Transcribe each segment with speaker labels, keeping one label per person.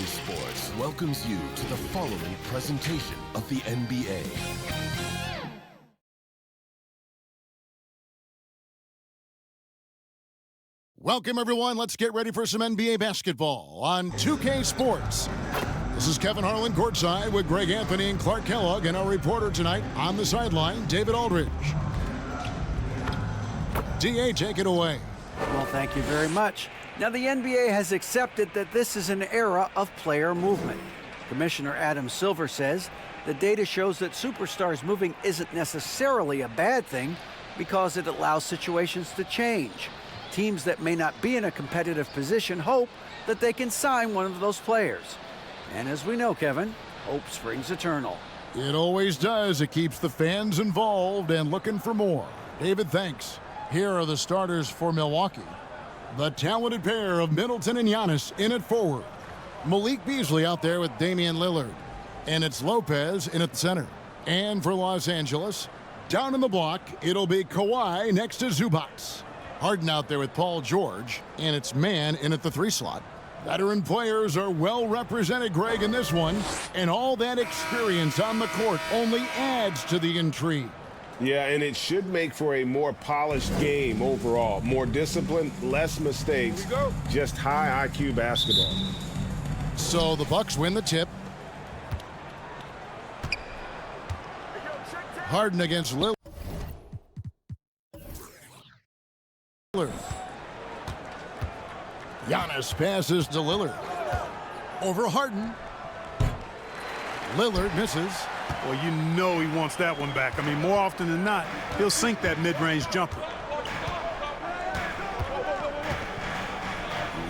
Speaker 1: 2K Sports welcomes you to the following presentation of the NBA.
Speaker 2: Welcome, everyone. Let's get ready for some NBA basketball on 2K Sports. This is Kevin Harlan courtside with Greg Anthony and Clark Kellogg, and our reporter tonight on the sideline, David Aldridge. DA, take it away.
Speaker 3: Well, thank you very much. Now, the NBA has accepted that this is an era of player movement. Commissioner Adam Silver says the data shows that superstars moving isn't necessarily a bad thing because it allows situations to change. Teams that may not be in a competitive position hope that they can sign one of those players. And as we know, Kevin, hope springs eternal.
Speaker 2: It always does. It keeps the fans involved and looking for more. David, thanks. Here are the starters for Milwaukee. The talented pair of Middleton and Giannis in at forward. Malik Beasley out there with Damian Lillard. And it's Lopez in at the center. And for Los Angeles, down in the block, it'll be Kawhi next to Zubac. Harden out there with Paul George. And it's Mann in at the 3 slot. Veteran players are well represented, Greg, in this one. And all that experience on the court only adds to the intrigue.
Speaker 4: Yeah, and it should make for a more polished game overall. More discipline, less mistakes, just high IQ basketball.
Speaker 2: So the Bucks win the tip. Harden against Lillard. Giannis passes to Lillard. Over Harden. Lillard misses.
Speaker 5: Well, you know he wants that one back. I mean, more often than not, he'll sink that mid-range jumper.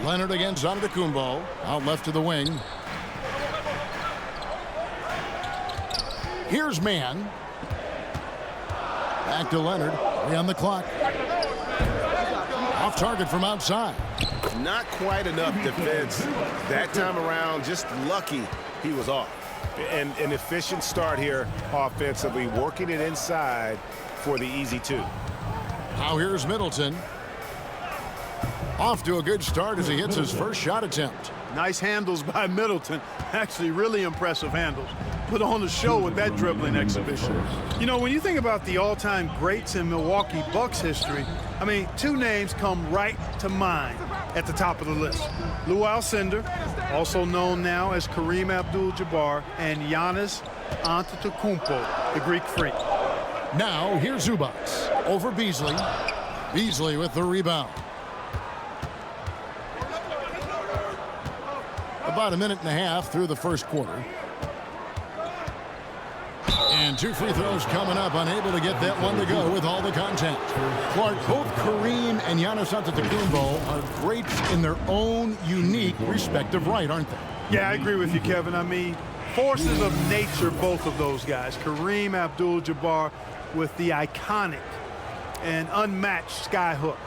Speaker 2: Leonard against Antetokounmpo. Out left to the wing. Here's Mann. Back to Leonard. 3 on the clock. Off target from outside.
Speaker 4: Not quite enough defense. That time around, just lucky he was off. And an efficient start here offensively, working it inside for the easy 2.
Speaker 2: Now here's Middleton. Off to a good start as he hits his first shot attempt.
Speaker 5: Nice handles by Middleton. Actually, really impressive handles. Put on the show with that dribbling exhibition. You know, when you think about the all-time greats in Milwaukee Bucks history, I mean, 2 names come right to mind at the top of the list. Lou Alcindor, also known now as Kareem Abdul-Jabbar, and Giannis Antetokounmpo, the Greek Freak.
Speaker 2: Now here's Zubac over Beasley. Beasley with the rebound. About a minute and a half through the first quarter. And 2 free throws coming up, unable to get that one to go with all the contact. Clark, both Kareem and Giannis Antetokounmpo are greats in their own unique respective right, aren't they?
Speaker 5: Yeah, I agree with you, Kevin. I mean, forces of nature, both of those guys. Kareem Abdul-Jabbar with the iconic and unmatched skyhook,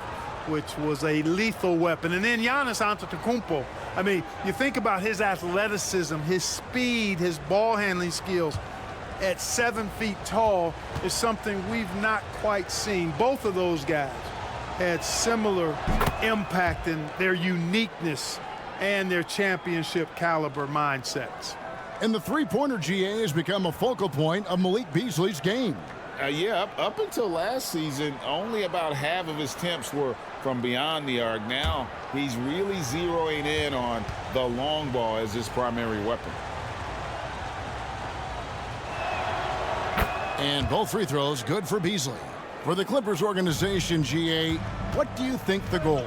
Speaker 5: which was a lethal weapon. And then Giannis Antetokounmpo. I mean, you think about his athleticism, his speed, his ball handling skills. At 7 feet tall is something we've not quite seen. Both of those guys had similar impact in their uniqueness and their championship caliber mindsets.
Speaker 2: And the three-pointer GA has become a focal point of Malik Beasley's game.
Speaker 6: Yeah, up until last season, only about half of his attempts were from beyond the arc. Now he's really zeroing in on the long ball as his primary weapon.
Speaker 2: And both free throws good for Beasley. For the Clippers organization, GA, what do you think the goal is?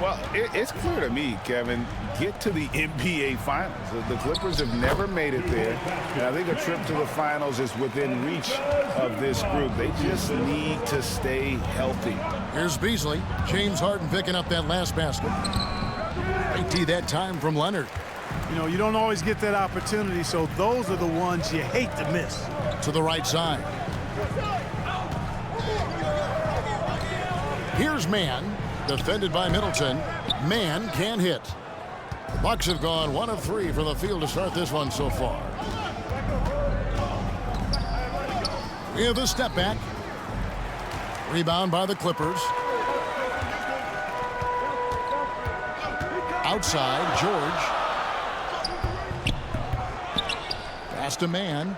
Speaker 4: Well, it's clear to me, Kevin, get to the NBA Finals. The Clippers have never made it there, and I think a trip to the Finals is within reach of this group. They just need to stay healthy.
Speaker 2: Here's Beasley. James Harden picking up that last basket. Great D that time from Leonard.
Speaker 5: You know, you don't always get that opportunity, so those are the ones you hate to miss.
Speaker 2: To the right side. Here's Mann, defended by Middleton. Mann can't hit. The Bucks have gone 1 of 3 from the field to start this one so far. We have a step back. Rebound by the Clippers. Outside, George. Pass to man.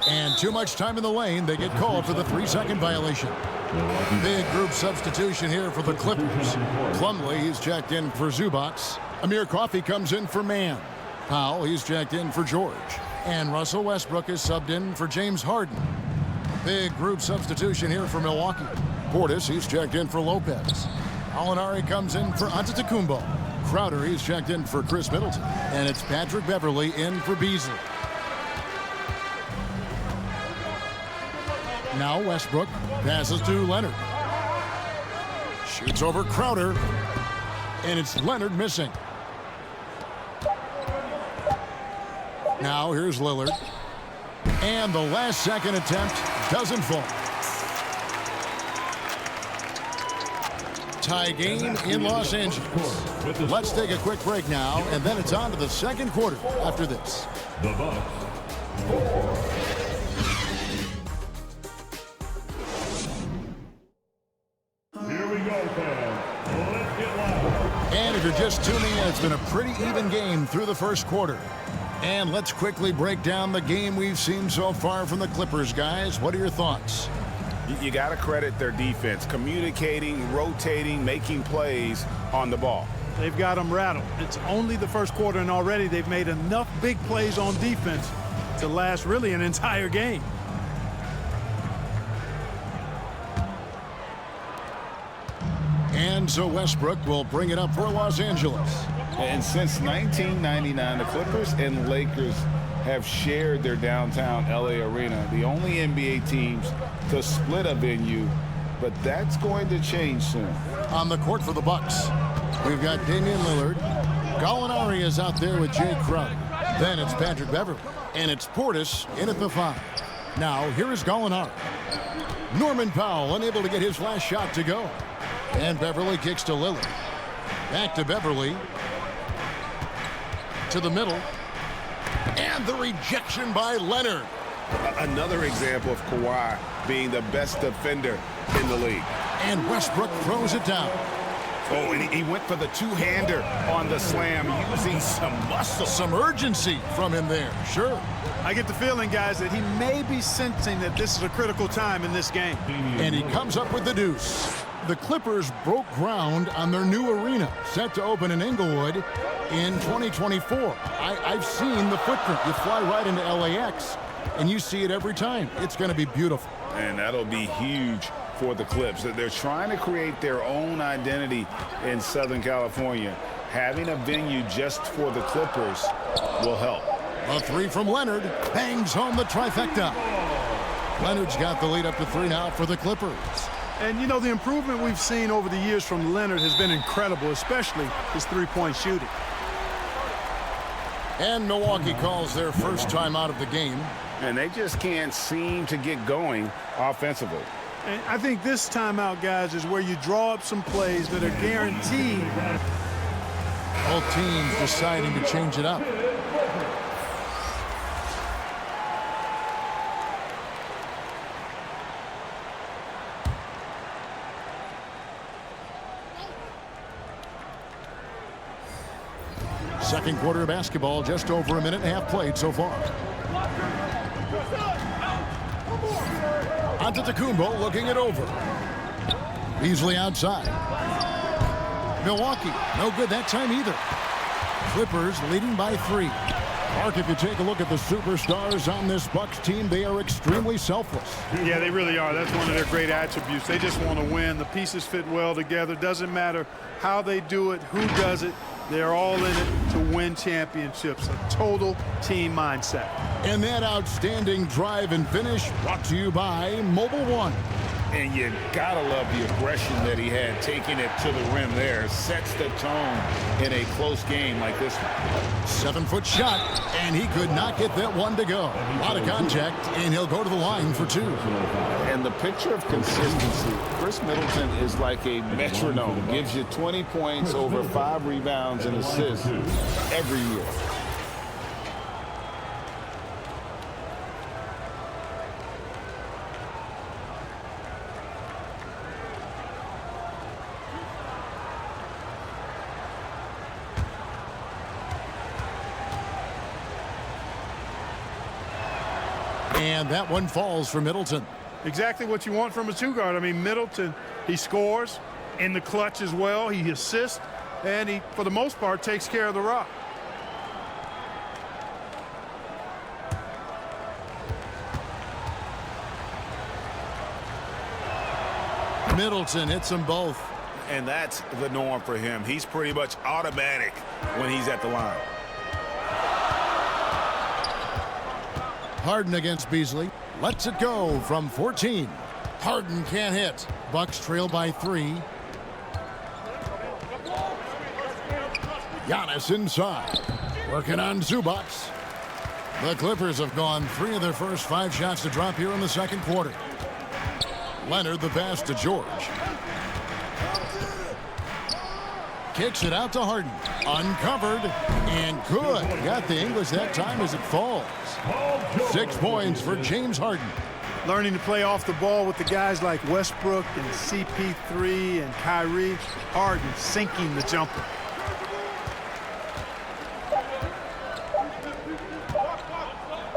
Speaker 2: And too much time in the lane. They get called for the 3-second violation. Big group substitution here for the Clippers. Plumlee, he's checked in for Zubats. Amir Coffey comes in for Mann. Powell, he's checked in for George. And Russell Westbrook is subbed in for James Harden. Big group substitution here for Milwaukee. Portis, he's checked in for Lopez. Alinari comes in for Antetokounmpo. Crowder, he's checked in for Chris Middleton. And it's Patrick Beverley in for Beasley. Now Westbrook passes to Leonard. Shoots over Crowder. And it's Leonard missing. Now here's Lillard. And the last second attempt doesn't fall. Tie game in Los Angeles. Let's take a quick break now, and then it's on to the second quarter after this.
Speaker 7: The Bucks. Here we go, fans. Let's get loud.
Speaker 2: And if you're just tuning in, it's been a pretty even game through the first quarter. And let's quickly break down the game we've seen so far from the Clippers, guys. What are your thoughts?
Speaker 4: You got to credit their defense, communicating, rotating, making plays on the ball.
Speaker 5: They've got them rattled. It's only the first quarter, and already they've made enough big plays on defense to last really an entire game.
Speaker 2: And so Westbrook will bring it up for Los Angeles.
Speaker 4: And since 1999, the Clippers and Lakers have shared their downtown LA arena, the only NBA teams to split a venue, but that's going to change soon.
Speaker 2: On the court for the Bucks, we've got Damian Lillard. Gallinari is out there with Jay Crowder. Then it's Patrick Beverley, and it's Portis in at the 5. Now here is Gallinari. Norman Powell unable to get his last shot to go. And Beverley kicks to Lillard. Back to Beverley. To the middle. And the rejection by Leonard.
Speaker 4: Another example of Kawhi being the best defender in the league.
Speaker 2: And Westbrook throws it down.
Speaker 4: Oh, and he went for the two-hander on the slam, using some muscle.
Speaker 2: Some urgency from him there, sure.
Speaker 5: I get the feeling, guys, that he may be sensing that this is a critical time in this game.
Speaker 2: And he comes up with the deuce. The Clippers broke ground on their new arena, set to open in Inglewood in 2024. I've seen the footprint. You fly right into LAX, and you see it every time. It's going to be beautiful.
Speaker 4: And that'll be huge for the Clips. They're trying to create their own identity in Southern California. Having a venue just for the Clippers will help.
Speaker 2: A 3 from Leonard bangs home the trifecta. Leonard's got the lead up to 3 now for the Clippers.
Speaker 5: And, you know, the improvement we've seen over the years from Leonard has been incredible, especially his three-point shooting.
Speaker 2: And Milwaukee calls their first time out of the game.
Speaker 4: And they just can't seem to get going offensively.
Speaker 5: And I think this timeout, guys, is where you draw up some plays that are guaranteed.
Speaker 2: Both teams deciding to change it up. Second quarter of basketball, just over a minute and a half played so far. Antetokounmpo looking it over. Beasley outside. Milwaukee, no good that time either. Clippers leading by 3. Mark, if you take a look at the superstars on this Bucks team, they are extremely selfless.
Speaker 5: Yeah, they really are. That's one of their great attributes. They just want to win. The pieces fit well together. Doesn't matter how they do it, who does it. They're all in it to win championships. A total team mindset.
Speaker 2: And that outstanding drive and finish brought to you by Mobile One.
Speaker 4: And you gotta love the aggression that he had, taking it to the rim there. Sets the tone in a close game like this one.
Speaker 2: 7-foot shot, and he could not get that one to go. A lot of contact, and he'll go to the line for 2.
Speaker 4: And the picture of consistency, Chris Middleton is like a metronome. Gives you 20 points, over 5 rebounds and assists every year.
Speaker 2: And that one falls for Middleton.
Speaker 5: Exactly what you want from a two-guard. I mean, Middleton, he scores in the clutch as well. He assists, and he, for the most part, takes care of the rock.
Speaker 2: Middleton hits them both.
Speaker 4: And that's the norm for him. He's pretty much automatic when he's at the line.
Speaker 2: Harden against Beasley. Lets it go from 14. Harden can't hit. Bucks trail by 3. Giannis inside. Working on Zubac. The Clippers have gone 3 of their first 5 shots to drop here in the second quarter. Leonard the pass to George. Kicks it out to Harden. Uncovered and good. Got the English that time as it falls. 6 points for James Harden.
Speaker 5: Learning to play off the ball with the guys like Westbrook and CP3 and Kyrie. Harden sinking the jumper.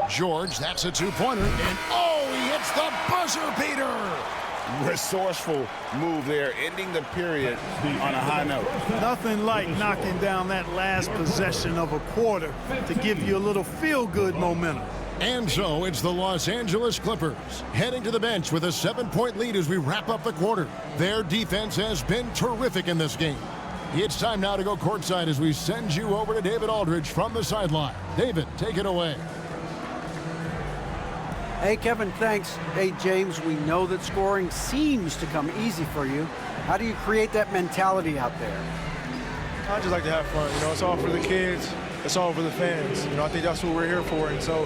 Speaker 2: George, that's a 2-pointer. And oh, he hits the buzzer beater.
Speaker 4: Resourceful move there, ending the period on a high note.
Speaker 5: Nothing like knocking down that last possession of a quarter to give you a little feel-good momentum.
Speaker 2: And so it's the Los Angeles Clippers heading to the bench with a 7-point lead as we wrap up the quarter. Their defense has been terrific in this game. It's time now to go courtside as we send you over to David Aldridge from the sideline. David, take it away.
Speaker 3: Hey, Kevin, thanks. Hey, James, we know that scoring seems to come easy for you. How do you create that mentality out there?
Speaker 8: I just like to have fun. You know, it's all for the kids. It's all for the fans. You know, I think that's what we're here for. And so,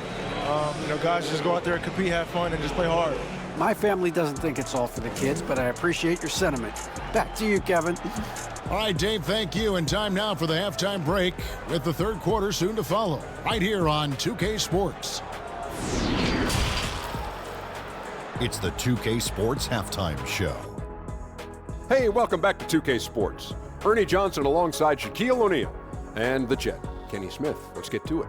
Speaker 8: you know, guys just go out there and compete, have fun, and just play hard.
Speaker 3: My family doesn't think it's all for the kids, but I appreciate your sentiment. Back to you, Kevin.
Speaker 2: All right, Dave, thank you. And time now for the halftime break with the third quarter soon to follow right here on 2K Sports.
Speaker 9: It's the 2K Sports Halftime Show.
Speaker 10: Hey, welcome back to 2K Sports. Ernie Johnson alongside Shaquille O'Neal and the Jet, Kenny Smith. Let's get to it.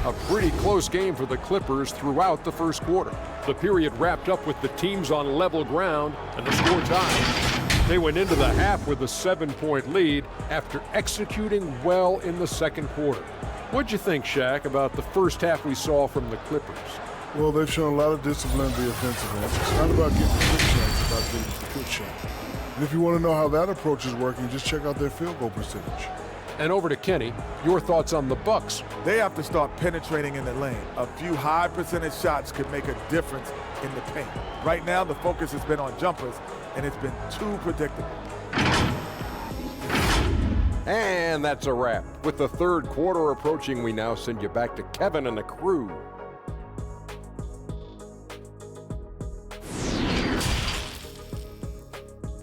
Speaker 10: A pretty close game for the Clippers throughout the first quarter. The period wrapped up with the teams on level ground and the score tied. They went into the half with a 7-point lead after executing well in the second quarter. What'd you think, Shaq, about the first half we saw from the Clippers?
Speaker 11: Well, they've shown a lot of discipline on the offensive end. It's not about getting a quick shot, it's about getting a good shot. And if you want to know how that approach is working, just check out their field goal percentage.
Speaker 10: And over to Kenny, your thoughts on the Bucks.
Speaker 12: They have to start penetrating in the lane. A few high percentage shots could make a difference in the paint. Right now, the focus has been on jumpers, and it's been too predictable.
Speaker 10: And that's a wrap. With the third quarter approaching, we now send you back to Kevin and the crew.